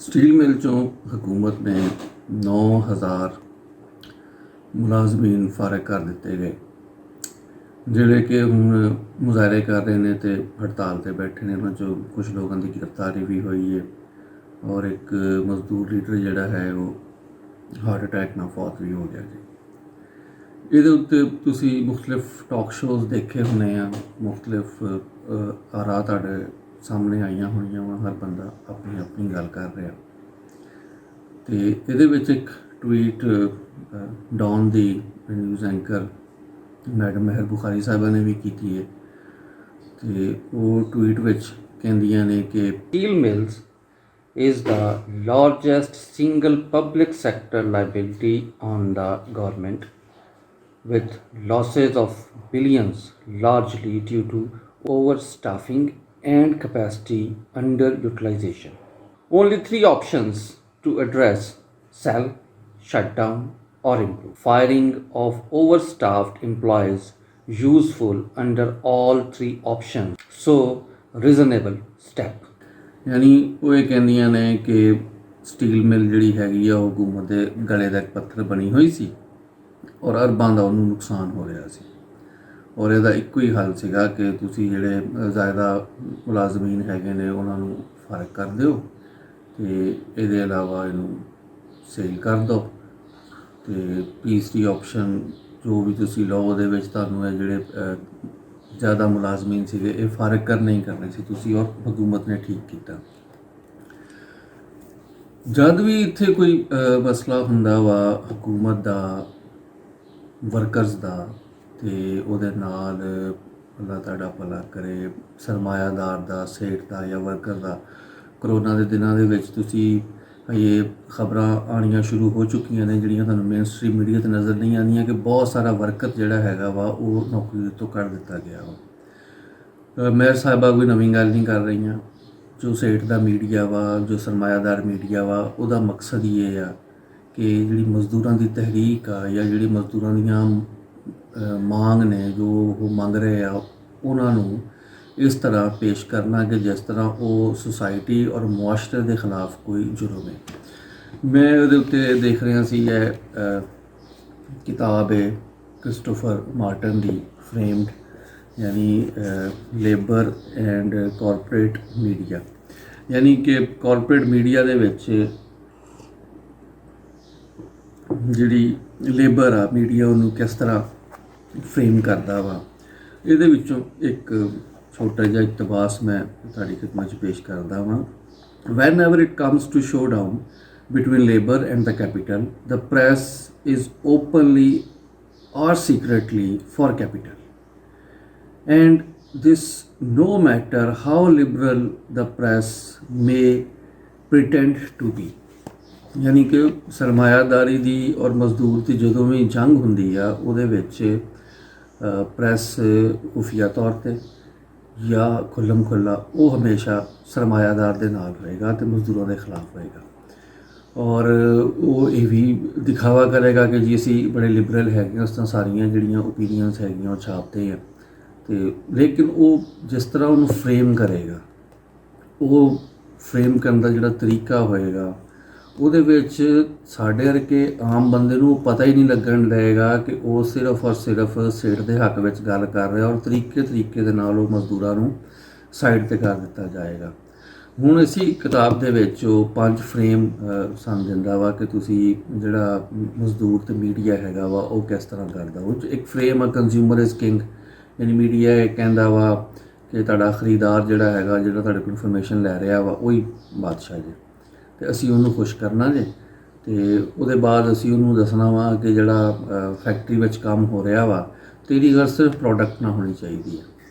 Steel mill चों हुकूमत ने 9,000 मुलाजमीन फारग कर दिते गए जिहड़े कि हुण मुजाहरे कर रहे हैं तो हड़ताल पर बैठे ने। उन्हां चों कुछ लोगों की गिरफ्तारी भी हुई है और एक मजदूर लीडर जिहड़ा है वो हार्ट अटैक नाल फौत भी हो गया जी। ਇਹਦੇ ਉੱਤੇ ਤੁਸੀਂ ਮੁxtਲਿਫ ਟਾਕ ਸ਼ੋਜ਼ ਦੇਖੇ ਹੋਣੇ ਆ, ਮੁxtਲਿਫ ਆਰਾ ਤੁਹਾਡੇ ਸਾਹਮਣੇ ਆਈਆਂ ਹੋਈਆਂ ਵਾ। ਹਰ ਬੰਦਾ ਆਪਣੀ ਆਪਣੀ ਗੱਲ ਕਰ ਰਿਹਾ ਤੇ ਇਹਦੇ ਵਿੱਚ ਇੱਕ ਟਵੀਟ ਡੌਨ ਦੀ ਨਿਊਜ਼ ਐਂਕਰ ਮੈਡਮ ਮਹਿਰ ਬੁਖਾਰੀ ਸਾਹਿਬਾ ਨੇ ਵੀ ਕੀਤੀ ਹੈ ਤੇ ਉਹ ਟਵੀਟ ਵਿੱਚ ਕਹਿੰਦੀਆਂ ਨੇ ਕਿ Steel mills is the largest single public sector liability on the government, with losses of billions largely due to overstaffing and capacity underutilization. Only three options to address: sell, shut down, or improve. Firing of overstaffed employees useful under all three options. So, reasonable step. ਯਾਨੀ ਉਹ ਇਹ ਕਹਿੰਦੀਆਂ ਨੇ ਕਿ steel ਮਿਲ ਜਿਹੜੀ ਹੈਗੀ ਆ ਉਹ ਹਕੂਮਤ ਦੇ ਗਲੇ ਦਾ ਇੱਕ ਪੱਥਰ ਬਣੀ ਹੋਈ ਸੀ ਔਰ ਅਰਬਾਂ ਦਾ ਉਹਨੂੰ ਨੁਕਸਾਨ ਹੋ ਰਿਹਾ ਸੀ ਔਰ ਇਹਦਾ ਇੱਕੋ ਹੀ ਹੱਲ ਸੀਗਾ ਕਿ ਤੁਸੀਂ ਜਿਹੜੇ ਜ਼ਿਆਦਾ ਮੁਲਾਜ਼ਮੀਨ ਹੈਗੇ ਨੇ ਉਹਨਾਂ ਨੂੰ ਫਰਕ ਕਰ ਦਿਓ ਅਤੇ ਇਹਦੇ ਇਲਾਵਾ ਇਹਨੂੰ ਸੇਲ ਕਰ ਦਿਓ ਅਤੇ ਤੀਸਰੀ ਆਪਸ਼ਨ ਜੋ ਵੀ ਤੁਸੀਂ ਲਓ ਉਹਦੇ ਵਿੱਚ ਤੁਹਾਨੂੰ ਇਹ ਜਿਹੜੇ ਜ਼ਿਆਦਾ ਮੁਲਾਜ਼ਮੀਨ ਸੀਗੇ ਇਹ ਫਰਕ ਕਰਨੇ ਹੀ ਕਰਨੇ ਸੀ ਤੁਸੀਂ ਔਰ ਹਕੂਮਤ ਨੇ ਠੀਕ ਕੀਤਾ। ਜਦ ਵੀ ਇੱਥੇ ਕੋਈ ਮਸਲਾ ਹੁੰਦਾ ਵਾ ਹਕੂਮਤ ਦਾ, ਵਰਕਰਸ ਦਾ ਅਤੇ ਉਹਦੇ ਨਾਲ ਅੱਲਾ ਤੁਹਾਡਾ ਭਲਾ ਕਰੇ ਸਰਮਾਇਆਦਾਰ ਦਾ, ਸੇਠ ਦਾ ਜਾਂ ਵਰਕਰ ਦਾ। ਕਰੋਨਾ ਦੇ ਦਿਨਾਂ ਦੇ ਵਿੱਚ ਤੁਸੀਂ ਇਹ ਖਬਰਾਂ ਆਉਣੀਆਂ ਸ਼ੁਰੂ ਹੋ ਚੁੱਕੀਆਂ ਨੇ ਜਿਹੜੀਆਂ ਤੁਹਾਨੂੰ ਮੇਨ ਸਟ੍ਰੀਮ ਮੀਡੀਆ 'ਤੇ ਨਜ਼ਰ ਨਹੀਂ ਆਉਂਦੀਆਂ ਕਿ ਬਹੁਤ ਸਾਰਾ ਵਰਕਰ ਜਿਹੜਾ ਹੈਗਾ ਵਾ ਉਹ ਨੌਕਰੀ ਤੋਂ ਕੱਢ ਦਿੱਤਾ ਗਿਆ ਵਾ। ਮੇਅਰ ਸਾਹਿਬਾ ਕੋਈ ਨਵੀਂ ਗੱਲ ਨਹੀਂ ਕਰ ਰਹੀਆਂ। ਜੋ ਸੇਠ ਦਾ ਮੀਡੀਆ ਵਾ, ਜੋ ਸਰਮਾਇਆਦਾਰ ਮੀਡੀਆ ਵਾ, ਉਹਦਾ ਮਕਸਦ ਹੀ ਇਹ ਆ ਕਿ ਜਿਹੜੀ ਮਜ਼ਦੂਰਾਂ ਦੀ ਤਹਿਰੀਕ ਆ ਜਾਂ ਜਿਹੜੀ ਮਜ਼ਦੂਰਾਂ ਦੀਆਂ ਮੰਗ ਨੇ ਜੋ ਉਹ ਮੰਗ ਰਹੇ ਆ ਉਹਨਾਂ ਨੂੰ ਇਸ ਤਰ੍ਹਾਂ ਪੇਸ਼ ਕਰਨਾ ਕਿ ਜਿਸ ਤਰ੍ਹਾਂ ਉਹ ਸੁਸਾਇਟੀ ਔਰ ਮੁਆਸ਼ਰੇ ਦੇ ਖਿਲਾਫ ਕੋਈ ਜੁਰਮ ਹੈ। ਮੈਂ ਉਹਦੇ ਉੱਤੇ ਦੇਖ ਰਿਹਾ ਸੀ ਇਹ ਕਿਤਾਬ ਹੈ ਕ੍ਰਿਸਟੋਫਰ ਮਾਰਟਨ ਦੀ ਫਰੇਮਡ, ਯਾਨੀ ਲੇਬਰ ਐਂਡ ਕਾਰਪੋਰੇਟ ਮੀਡੀਆ। ਯਾਨੀ ਕਿ ਕਾਰਪੋਰੇਟ ਮੀਡੀਆ ਦੇ ਵਿੱਚ ਜਿਹੜੀ ਲੇਬਰ ਆ ਮੀਡੀਆ ਉਹਨੂੰ ਕਿਸ ਤਰ੍ਹਾਂ ਫਰੇਮ ਕਰਦਾ ਵਾ। ਇਹਦੇ ਵਿੱਚੋਂ ਇੱਕ ਛੋਟਾ ਜਿਹਾ ਇਕਤਬਾਸ ਮੈਂ ਤੁਹਾਡੀ ਖਿਦਮਤ 'ਚ ਪੇਸ਼ ਕਰਦਾ ਵਾਂ। Whenever it comes to showdown between labour and the capital, the press is openly or secretly for capital and this no matter how liberal the press may pretend to be। ਯਾਨੀ ਕਿ ਸਰਮਾਇਆਦਾਰੀ ਦੀ ਔਰ ਮਜ਼ਦੂਰ ਦੀ ਜਦੋਂ ਵੀ ਜੰਗ ਹੁੰਦੀ ਆ ਉਹਦੇ ਵਿੱਚ ਪ੍ਰੈਸ ਖੁਫੀਆ ਤੌਰ 'ਤੇ ਜਾਂ ਖੁੱਲ੍ਹਮ ਖੁੱਲ੍ਹਾ ਉਹ ਹਮੇਸ਼ਾ ਸਰਮਾਇਆਦਾਰ ਦੇ ਨਾਲ ਰਹੇਗਾ ਅਤੇ ਮਜ਼ਦੂਰਾਂ ਦੇ ਖਿਲਾਫ ਰਹੇਗਾ ਔਰ ਉਹ ਇਹ ਵੀ ਦਿਖਾਵਾ ਕਰੇਗਾ ਕਿ ਜੀ ਅਸੀਂ ਬੜੇ ਲਿਬਰਲ ਹੈਗੇ ਉਸ ਤਰ੍ਹਾਂ ਸਾਰੀਆਂ ਜਿਹੜੀਆਂ ਓਪੀਨੀਅਨਸ ਹੈਗੀਆਂ ਉਹ ਛਾਪਦੇ ਆ। ਅਤੇ ਲੇਕਿਨ ਉਹ ਜਿਸ ਤਰ੍ਹਾਂ ਉਹਨੂੰ ਫਰੇਮ ਕਰੇਗਾ, ਉਹ ਫਰੇਮ ਕਰਨ ਦਾ ਜਿਹੜਾ ਤਰੀਕਾ ਹੋਏਗਾ ਉਹਦੇ ਵਿੱਚ ਸਾਡੇ ਵਰਗੇ ਆਮ ਬੰਦੇ ਨੂੰ ਪਤਾ ਹੀ ਨਹੀਂ ਲੱਗਣ ਲਏਗਾ ਕਿ ਉਹ ਸਿਰਫ ਔਰ ਸਿਰਫ ਸੇਠ ਦੇ ਹੱਕ ਵਿੱਚ ਗੱਲ ਕਰ ਰਿਹਾ ਔਰ ਤਰੀਕੇ ਦੇ ਨਾਲ ਉਹ ਮਜ਼ਦੂਰਾਂ ਨੂੰ ਸਾਈਡ 'ਤੇ ਕਰ ਦਿੱਤਾ ਜਾਏਗਾ। ਹੁਣ ਅਸੀਂ ਕਿਤਾਬ ਦੇ ਵਿੱਚ ਉਹ 5 ਫਰੇਮ ਸਾਨੂੰ ਦਿੰਦਾ ਵਾ ਕਿ ਤੁਸੀਂ ਜਿਹੜਾ ਮਜ਼ਦੂਰ ਅਤੇ ਮੀਡੀਆ ਹੈਗਾ ਵਾ ਉਹ ਕਿਸ ਤਰ੍ਹਾਂ ਕਰਦਾ। ਉਹ 'ਚ ਇੱਕ ਫਰੇਮ ਆ ਕੰਜ਼ਿਊਮਰ ਇਜ਼ ਕਿੰਗ, ਯਾਨੀ ਮੀਡੀਆ ਇਹ ਕਹਿੰਦਾ ਵਾ ਕਿ ਤੁਹਾਡਾ ਖਰੀਦਦਾਰ ਜਿਹੜਾ ਹੈਗਾ, ਜਿਹੜਾ ਤੁਹਾਡੇ ਕੋਲ ਇਨਫੋਰਮੇਸ਼ਨ ਲੈ ਰਿਹਾ ਵਾ ਉਹੀ ਬਾਦਸ਼ਾਹ ਜੇ ਅਤੇ ਅਸੀਂ ਉਹਨੂੰ ਖੁਸ਼ ਕਰਨਾ ਜੇ। ਅਤੇ ਉਹਦੇ ਬਾਅਦ ਅਸੀਂ ਉਹਨੂੰ ਦੱਸਣਾ ਵਾ ਕਿ ਜਿਹੜਾ ਫੈਕਟਰੀ ਵਿੱਚ ਕੰਮ ਹੋ ਰਿਹਾ ਵਾ ਤੇਰੀ ਗੱਲ ਸਿਰਫ ਪ੍ਰੋਡਕਟ ਨਾ ਹੋਣੀ ਚਾਹੀਦੀ ਹੈ।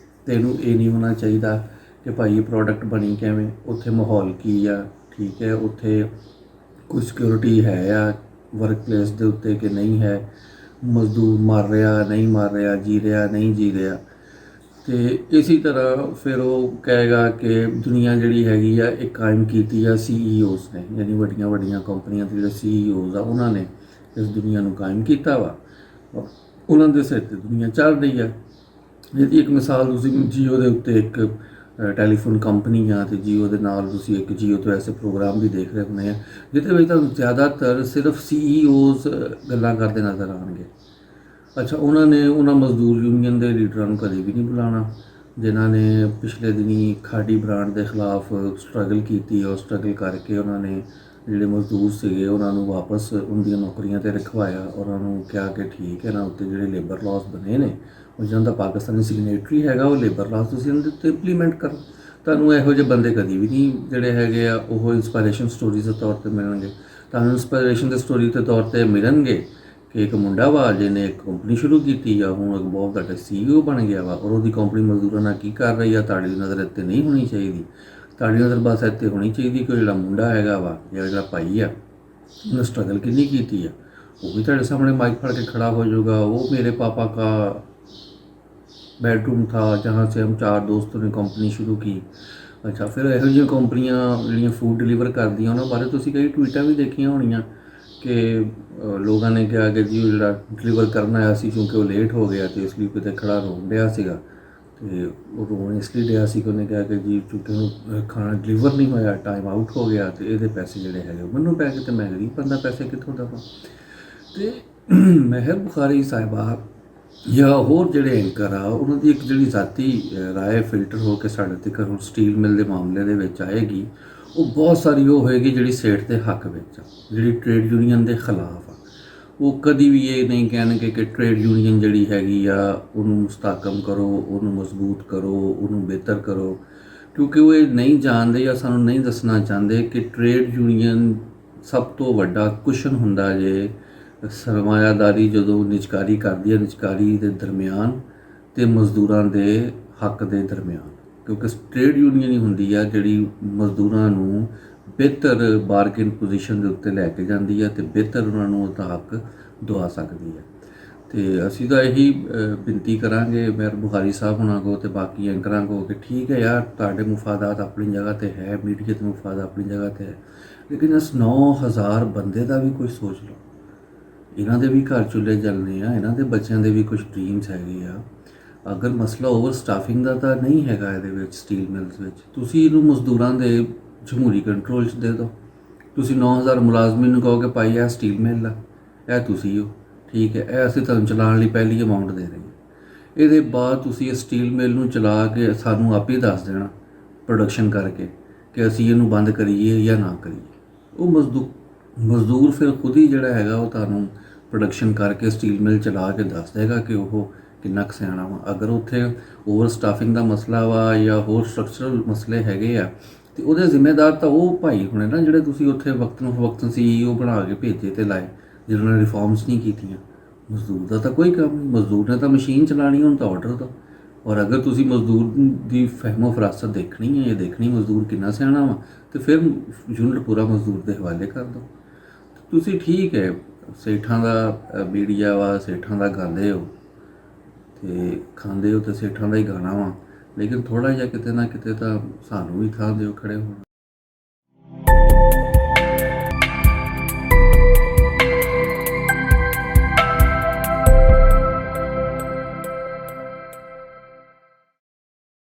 ਤੈਨੂੰ ਇਹ ਨਹੀਂ ਹੋਣਾ ਚਾਹੀਦਾ ਕਿ ਭਾਈ ਇਹ ਪ੍ਰੋਡਕਟ ਬਣੀ ਕਿਵੇਂ, ਉੱਥੇ ਮਾਹੌਲ ਕੀ ਆ, ਠੀਕ ਹੈ, ਉੱਥੇ ਕੋਈ ਸਿਕਿਉਰਿਟੀ ਹੈ ਆ ਵਰਕ ਪਲੇਸ ਦੇ ਉੱਤੇ ਕਿ ਨਹੀਂ ਹੈ, ਮਜ਼ਦੂਰ ਮਰ ਰਿਹਾ ਨਹੀਂ ਮਰ ਰਿਹਾ, ਜੀ ਰਿਹਾ ਨਹੀਂ ਜੀ ਰਿਹਾ। ਅਤੇ ਇਸੇ ਤਰ੍ਹਾਂ ਫਿਰ ਉਹ ਕਹੇਗਾ ਕਿ ਦੁਨੀਆ ਜਿਹੜੀ ਹੈਗੀ ਆ ਇਹ ਕਾਇਮ ਕੀਤੀ ਆ CEOs ਨੇ, ਯਾਨੀ ਵੱਡੀਆਂ ਵੱਡੀਆਂ ਕੰਪਨੀਆਂ ਦੇ ਜਿਹੜੇ CEOs ਆ ਉਹਨਾਂ ਨੇ ਇਸ ਦੁਨੀਆ ਨੂੰ ਕਾਇਮ ਕੀਤਾ ਵਾ, ਉਹਨਾਂ ਦੇ ਸਿਰ 'ਤੇ ਦੁਨੀਆ ਚੱਲ ਰਹੀ ਆ। ਇਹਦੀ ਇੱਕ ਮਿਸਾਲ ਤੁਸੀਂ ਜੀਓ ਦੇ ਉੱਤੇ ਇੱਕ ਟੈਲੀਫੋਨ ਕੰਪਨੀ ਆ, ਅਤੇ ਜੀਓ ਦੇ ਨਾਲ ਤੁਸੀਂ ਇੱਕ ਜੀਓ ਤੋਂ ਐਸੇ ਪ੍ਰੋਗਰਾਮ ਵੀ ਦੇਖ ਰਹੇ ਹੋਣੇ ਆ ਜਿਹਦੇ ਵਿੱਚ ਤੁਹਾਨੂੰ ਜ਼ਿਆਦਾਤਰ ਸਿਰਫ CEOs ਗੱਲਾਂ ਕਰਦੇ ਨਜ਼ਰ ਆਉਣਗੇ। ਅੱਛਾ, ਉਹਨਾਂ ਨੇ ਉਹਨਾਂ ਮਜ਼ਦੂਰ ਯੂਨੀਅਨ ਦੇ ਲੀਡਰਾਂ ਨੂੰ ਕਦੇ ਵੀ ਨਹੀਂ ਬੁਲਾਉਣਾ ਜਿਨ੍ਹਾਂ ਨੇ ਪਿਛਲੇ ਦਿਨੀ ਖਾਡੀ ਬ੍ਰਾਂਡ ਦੇ ਖਿਲਾਫ ਸਟਰਗਲ ਕੀਤੀ। ਉਹ ਸਟਰਗਲ ਕਰਕੇ ਉਹਨਾਂ ਨੇ ਜਿਹੜੇ ਮਜ਼ਦੂਰ ਸੀਗੇ ਉਹਨਾਂ ਨੂੰ ਵਾਪਸ ਉਹਨਾਂ ਦੀਆਂ ਨੌਕਰੀਆਂ 'ਤੇ ਰਖਵਾਇਆ। ਉਹਨਾਂ ਨੂੰ ਕਿਹਾ ਕਿ ਠੀਕ ਹੈ ਨਾ, ਉੱਤੇ ਜਿਹੜੇ ਲੇਬਰ ਲਾਜ਼ ਬਣੇ ਨੇ ਉਹ ਜਿਹਨਾਂ ਦਾ ਪਾਕਿਸਤਾਨੀ ਸਿਗਨੇਟਰੀ ਹੈਗਾ ਉਹ ਲੇਬਰ ਲਾਜ਼ ਤੁਸੀਂ ਉਹਨਾਂ ਦੇ ਉੱਤੇ ਇੰਪਲੀਮੈਂਟ ਕਰੋ। ਤੁਹਾਨੂੰ ਇਹੋ ਜਿਹੇ ਬੰਦੇ ਕਦੀ ਵੀ ਨਹੀਂ ਜਿਹੜੇ ਹੈਗੇ ਆ ਉਹ ਇੰਸਪਾਇਰੇਸ਼ਨ ਸਟੋਰੀਜ਼ ਦੇ ਤੌਰ 'ਤੇ ਮਿਲਣਗੇ। ਤੁਹਾਨੂੰ ਇੰਸਪਾਇਰੇਸ਼ਨ ਦੇ ਸਟੋਰੀ ਦੇ ਤੌਰ 'ਤੇ ਮਿਲਣਗੇ ਕਿ ਇੱਕ ਮੁੰਡਾ ਵਾ ਜਿਹਨੇ ਇੱਕ ਕੰਪਨੀ ਸ਼ੁਰੂ ਕੀਤੀ ਆ, ਹੁਣ ਇੱਕ ਬਹੁਤ ਵੱਡਾ CEO ਬਣ ਗਿਆ ਵਾ, ਔਰ ਉਹਦੀ ਕੰਪਨੀ ਮਜ਼ਦੂਰਾਂ ਨਾਲ ਕੀ ਕਰ ਰਹੀ ਆ। ਤੁਹਾਡੀ ਨਜ਼ਰ ਇੱਥੇ ਨਹੀਂ ਹੋਣੀ ਚਾਹੀਦੀ। ਤੁਹਾਡੀ ਨਜ਼ਰ ਬਸ ਇੱਥੇ ਹੋਣੀ ਚਾਹੀਦੀ ਕਿ ਜਿਹੜਾ ਮੁੰਡਾ ਹੈਗਾ ਵਾ ਜਾਂ ਜਿਹੜਾ ਭਾਈ ਆ ਉਹਨੇ ਸਟਰਗਲ ਕਿੰਨੀ ਕੀਤੀ ਆ। ਉਹ ਵੀ ਤੁਹਾਡੇ ਸਾਹਮਣੇ ਮਾਈਕ ਫੜ ਕੇ ਖੜਾ ਹੋ ਜਾਊਗਾ। ਉਹ ਮੇਰੇ ਪਾਪਾ का बेडरूम था जहाँ से हम 4 दोस्तों ने कंपनी शुरू की। ਅੱਛਾ, ਫਿਰ ਇਹੋ ਜਿਹੀਆਂ ਕੰਪਨੀਆਂ ਜਿਹੜੀਆਂ ਫੂਡ ਡਿਲੀਵਰ ਕਰਦੀਆਂ ਉਹਨਾਂ ਬਾਰੇ ਤੁਸੀਂ ਕਈ ਟਵੀਟਾਂ ਵੀ ਦੇਖੀਆਂ ਹੋਣੀਆਂ ਕਿ ਲੋਕਾਂ ਨੇ ਕਿਹਾ ਕਿ ਜੀ ਉਹ ਜਿਹੜਾ ਡਿਲੀਵਰ ਕਰਨ ਆਇਆ ਸੀ ਕਿਉਂਕਿ ਉਹ ਲੇਟ ਹੋ ਗਿਆ ਅਤੇ ਇਸ ਲਈ ਕਿਤੇ ਖੜਾ ਰੋਣ ਡਿਆ ਸੀਗਾ। ਅਤੇ ਉਹ ਰੋਣ ਇਸ ਲਈ ਡਿਆ ਸੀ ਕਿ ਉਹਨੇ ਕਿਹਾ ਕਿ ਜੀ ਚੂੰਕਿ ਉਹਨੂੰ ਖਾਣਾ ਡਿਲੀਵਰ ਨਹੀਂ ਹੋਇਆ, ਟਾਈਮ ਆਊਟ ਹੋ ਗਿਆ ਅਤੇ ਇਹਦੇ ਪੈਸੇ ਜਿਹੜੇ ਹੈਗੇ ਉਹ ਮੈਨੂੰ ਪੈ ਗਏ ਅਤੇ ਮੈਂ ਗਰੀਬ ਬੰਦਾ ਪੈਸੇ ਕਿੱਥੋਂ ਦੇਵਾਂ। ਅਤੇ ਮਹਿਰ ਬੁਖਾਰੀ ਸਾਹਿਬਾ ਜਾਂ ਹੋਰ ਜਿਹੜੇ ਐਂਕਰ ਆ ਉਹਨਾਂ ਦੀ ਇੱਕ ਜਿਹੜੀ ਜ਼ਾਤੀ ਰਾਏ ਫਿਲਟਰ ਹੋ ਕੇ ਸਾਡੇ ਤੱਕ ਹੁਣ ਸਟੀਲ ਮਿਲ ਦੇ ਮਾਮਲੇ ਦੇ ਵਿੱਚ ਆਏਗੀ, ਉਹ ਬਹੁਤ ਸਾਰੀ ਉਹ ਹੋਏਗੀ ਜਿਹੜੀ ਸੇਠ ਦੇ ਹੱਕ ਵਿੱਚ ਆ, ਜਿਹੜੀ ਟ੍ਰੇਡ ਯੂਨੀਅਨ ਦੇ ਖਿਲਾਫ ਆ। ਉਹ ਕਦੀ ਵੀ ਇਹ ਨਹੀਂ ਕਹਿਣਗੇ ਕਿ ਟ੍ਰੇਡ ਯੂਨੀਅਨ ਜਿਹੜੀ ਹੈਗੀ ਆ ਉਹਨੂੰ ਮੁਸਤਹਕਮ ਕਰੋ, ਉਹਨੂੰ ਮਜ਼ਬੂਤ ਕਰੋ, ਉਹਨੂੰ ਬਿਹਤਰ ਕਰੋ, ਕਿਉਂਕਿ ਉਹ ਇਹ ਨਹੀਂ ਜਾਣਦੇ ਜਾਂ ਸਾਨੂੰ ਨਹੀਂ ਦੱਸਣਾ ਚਾਹੁੰਦੇ ਕਿ ਟ੍ਰੇਡ ਯੂਨੀਅਨ ਸਭ ਤੋਂ ਵੱਡਾ ਕੁਸ਼ਨ ਹੁੰਦਾ ਜੇ ਸਰਮਾਇਆਦਾਰੀ ਜਦੋਂ ਨਿਜਕਾਰੀ ਕਰਦੀ ਹੈ, ਨਿਜਕਾਰੀ ਦੇ ਦਰਮਿਆਨ ਅਤੇ ਮਜ਼ਦੂਰਾਂ ਦੇ ਹੱਕ ਦੇ ਦਰਮਿਆਨ। ਕਿਉਂਕਿ ਟ੍ਰੇਡ ਯੂਨੀਅਨ ਹੀ ਹੁੰਦੀ ਆ ਜਿਹੜੀ ਮਜ਼ਦੂਰਾਂ ਨੂੰ ਬਿਹਤਰ ਬਾਰਗੇਨ ਪੋਜੀਸ਼ਨ ਦੇ ਉੱਤੇ ਲੈ ਕੇ ਜਾਂਦੀ ਹੈ ਅਤੇ ਬਿਹਤਰ ਉਹਨਾਂ ਨੂੰ ਉਹਦਾ ਹੱਕ ਦਵਾ ਸਕਦੀ ਹੈ। ਅਤੇ ਅਸੀਂ ਤਾਂ ਇਹੀ ਬੇਨਤੀ ਕਰਾਂਗੇ ਮੇਹਰ ਬੁਖਾਰੀ ਸਾਹਿਬ ਹੁਣਾਂ ਕੋ ਅਤੇ ਬਾਕੀ ਐਂਕਰਾਂ ਕੋ ਕਿ ਠੀਕ ਹੈ ਯਾਰ, ਤੁਹਾਡੇ ਮੁਫਾਦਾਤ ਆਪਣੀ ਜਗ੍ਹਾ 'ਤੇ ਹੈ, ਮੀਡੀਆ ਦੇ ਮੁਫਾਦ ਆਪਣੀ ਜਗ੍ਹਾ 'ਤੇ ਹੈ, ਲੇਕਿਨ ਇਸ 9000 ਬੰਦੇ ਦਾ ਵੀ ਕੋਈ ਸੋਚ ਲਓ। ਇਹਨਾਂ ਦੇ ਵੀ ਘਰ ਚੁੱਲ੍ਹੇ ਜਲਨੇ ਆ, ਇਹਨਾਂ ਦੇ ਬੱਚਿਆਂ ਦੇ ਵੀ ਕੁਝ ਡਰੀਮਸ ਹੈਗੇ ਆ। ਅਗਰ ਮਸਲਾ ਓਵਰ ਸਟਾਫਿੰਗ ਦਾ ਤਾਂ ਨਹੀਂ ਹੈਗਾ ਇਹਦੇ ਵਿੱਚ ਸਟੀਲ ਮਿਲਸ ਵਿੱਚ, ਤੁਸੀਂ ਇਹਨੂੰ ਮਜ਼ਦੂਰਾਂ ਦੇ ਜਮਹੂਰੀ ਕੰਟਰੋਲ 'ਚ ਦੇ ਦਿਓ। ਤੁਸੀਂ 9000 ਮੁਲਾਜ਼ਮੀਨ ਨੂੰ ਕਹੋ ਕਿ ਭਾਈ ਇਹ ਸਟੀਲ ਮਿਲ ਆ, ਇਹ ਤੁਸੀਂ ਹੋ, ਠੀਕ ਹੈ, ਇਹ ਅਸੀਂ ਤੁਹਾਨੂੰ ਚਲਾਉਣ ਲਈ ਪਹਿਲੀ ਅਮਾਊਂਟ ਦੇ ਰਹੇ ਹਾਂ। ਇਹਦੇ ਬਾਅਦ ਤੁਸੀਂ ਇਸ ਸਟੀਲ ਮਿਲ ਨੂੰ ਚਲਾ ਕੇ ਸਾਨੂੰ ਆਪੇ ਦੱਸ ਦੇਣਾ ਪ੍ਰੋਡਕਸ਼ਨ ਕਰਕੇ ਕਿ ਅਸੀਂ ਇਹਨੂੰ ਬੰਦ ਕਰੀਏ ਜਾਂ ਨਾ ਕਰੀਏ। ਉਹ ਮਜ਼ਦੂਰ ਫਿਰ ਖੁਦ ਹੀ ਜਿਹੜਾ ਹੈਗਾ ਉਹ ਤੁਹਾਨੂੰ ਪ੍ਰੋਡਕਸ਼ਨ ਕਰਕੇ ਸਟੀਲ ਮਿਲ ਚਲਾ ਕੇ ਦੱਸ ਦੇਗਾ ਕਿ ਉਹ ਕਿੰਨਾ ਕੁ ਸਿਆਣਾ ਵਾ। ਅਗਰ ਉੱਥੇ ਓਵਰ ਸਟਾਫਿੰਗ ਦਾ ਮਸਲਾ ਵਾ ਜਾਂ ਹੋਰ ਸਟਰਕਚਰਲ ਮਸਲੇ ਹੈਗੇ ਆ ਅਤੇ ਉਹਦੇ ਜ਼ਿੰਮੇਦਾਰ ਤਾਂ ਉਹ ਭਾਈ ਹੋਣੇ ਨਾ ਜਿਹੜੇ ਤੁਸੀਂ ਉੱਥੇ ਵਕਤਨ CEO ਬਣਾ ਕੇ ਭੇਜੇ ਅਤੇ ਲਾਏ, ਜਿਹਨਾਂ ਨੇ ਰਿਫੋਰਮਸ ਨਹੀਂ ਕੀਤੀਆਂ। ਮਜ਼ਦੂਰ ਦਾ ਤਾਂ ਕੋਈ ਕੰਮ ਨਹੀਂ, ਮਜ਼ਦੂਰ ਨੇ ਤਾਂ ਮਸ਼ੀਨ ਚਲਾਉਣੀ, ਹੁਣ ਤਾਂ ਆਰਡਰ ਦਾ। ਔਰ ਅਗਰ ਤੁਸੀਂ ਮਜ਼ਦੂਰ ਦੀ ਫਹਿਮੋ ਫਰਾਸਤ ਦੇਖਣੀ ਹੈ, ਇਹ ਦੇਖਣੀ ਮਜ਼ਦੂਰ ਕਿੰਨਾ ਸਿਆਣਾ ਵਾ, ਅਤੇ ਫਿਰ ਯੂਨਿਟ ਪੂਰਾ ਮਜ਼ਦੂਰ ਦੇ ਹਵਾਲੇ ਕਰ ਦਿਓ। ਤੁਸੀਂ ਠੀਕ ਹੈ ਸੇਠਾਂ ਦਾ ਮੀਡੀਆ ਵਾ, ਸੇਠਾਂ ਦਾ ਗਾਉਂਦੇ ਹੋ ਅਤੇ ਖਾਂਦੇ ਹੋ ਅਤੇ ਸੇਠਾਂ ਦਾ ਹੀ ਗਾਣਾ ਵਾ, ਲੇਕਿਨ ਥੋੜ੍ਹਾ ਜਿਹਾ ਕਿਤੇ ਨਾ ਕਿਤੇ ਤਾਂ ਸਾਨੂੰ ਵੀ ਥਾਂ ਦਿਓ ਖੜ੍ਹੇ ਹੋਣ।